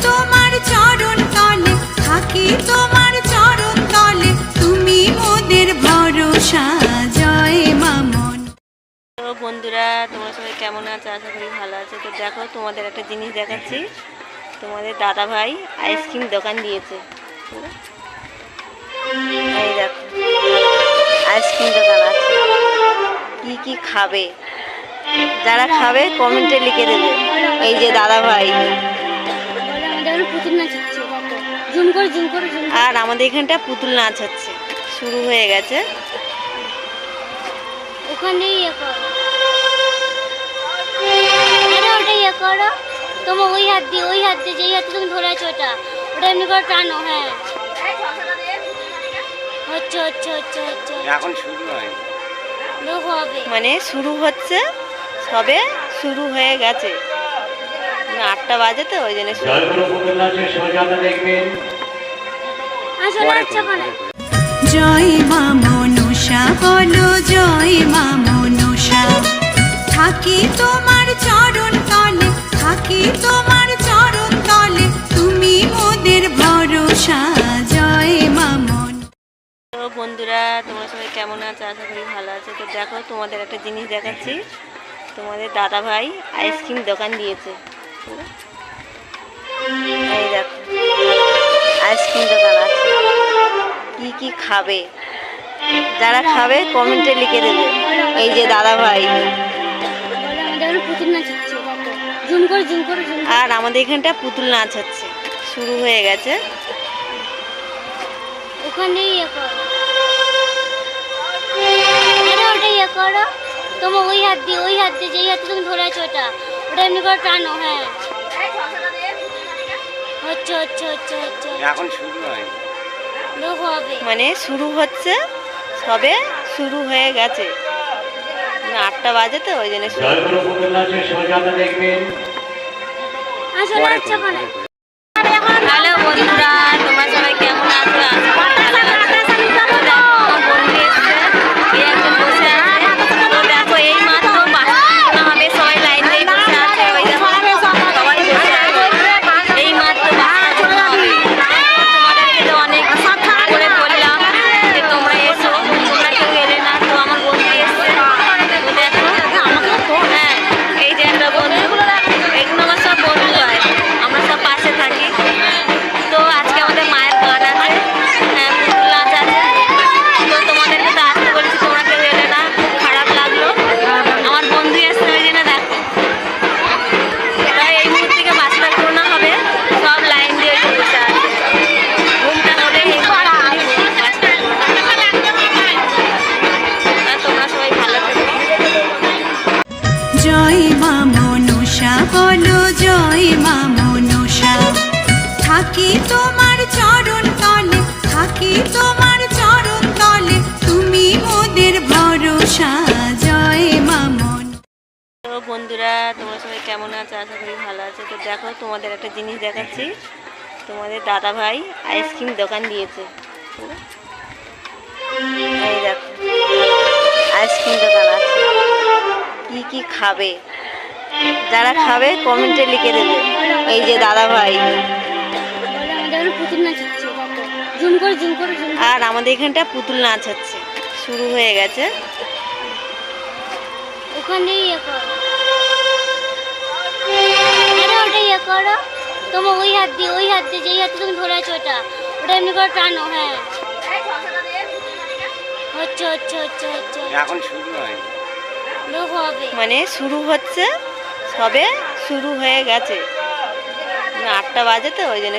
তোমার চরণ তলে, থাকি তোমার চরণ তলে, তুমি মোদের ভরসা। জয় মামন। তো বন্ধুরা, তোমরা সবাই কেমন আছো? আশা করি ভালো আছে। তো দেখো, তোমাদের একটা জিনিস দেখাচ্ছি। তোমাদের দাদা ভাই আইসক্রিম দোকান দিয়েছে। এই দেখো, আইসক্রিম দোকান আছে। কি কি খাবে, যারা খাবে কমেন্টে লিখে দেবে। এই যে দাদা ভাই, আর আমাদের এখানটা পুতুল নাচ হচ্ছে, শুরু হয়ে গেছে। ওখানেই করো, তোমার ওই হাত দিয়ে যেই হাতে তুমি ধরে আছো ওটা এমনি করে টানো। হ্যাঁ, হচ্ছে এখন শুরু হয়, হবে মানে শুরু হচ্ছে, সবে শুরু হয়ে গেছে। 8টা বাজে, তো ওই জন্য জয় মা মনসা বলো, জয় মা মনসা। থাকি তোমার চরণ তলে, থাকি তোমার চরণ তলে, তুমি মোদের ভরসা। জয় মামন। তো বন্ধুরা, তোমরা সবাই কেমন আছো? আশা করি ভালো আছে। তো দেখো, তোমাদের একটা জিনিস দেখাচ্ছি। তোমাদের দাদা ভাই আইসক্রিম দোকান দিয়েছে। এই দেখো, আইসক্রিম দোকান আছে। কি কি খাবে, যারা খাবে কমেন্টে লিখে দেবে। এই যে দাদা ভাই, আর আমাদের এখানটা পুতুল নাচ হচ্ছে, শুরু হয়ে গেছে। ওখানেই করো, তোমার ওই হাত দিয়ে যেই হাতে তুমি ধরে আছো ওটা এমনি করে টানো। হ্যাঁ, হচ্ছে এখন শুরু হয়, হবে মানে শুরু হচ্ছে, সবে শুরু হয়ে গেছে। 8টা বাজে, তো ওই জন্য হ্যালো বন্ধুরা, তোমরা সবাই কেমন আছো? বলো, জয় মা মনসা। থাকি তোমার চরণ তলে, থাকি তোমার চরণ তলে, তুমি মোদের ভরসা। জয় মামন। তো বন্ধুরা, তোমরা সবাই কেমন আছো? আশা করি ভালো আছে। তো দেখো, তোমাদের একটা জিনিস দেখাচ্ছি। তোমাদের দাদা ভাই আইসক্রিম দোকান দিয়েছে। এই দেখো, আইসক্রিম দোকান আছে। কি কি খাবে, যারা খাবে কমেন্টে লিখে দেবে। এই যে দাদা ভাই, আর আমাদের এখানটা পুতুল নাচ হচ্ছে, শুরু হয়ে গেছে। ওখানেই করো, তোমার ওই হাত দিয়ে যেই হাতে তুমি ধরে আছো ওটা এমনি করে টানো। হ্যাঁ, হচ্ছে এখন শুরু হয়, হবে মানে শুরু হচ্ছে, সবে শুরু হয়ে গেছে। 8টা বাজে, তো ওই জন্য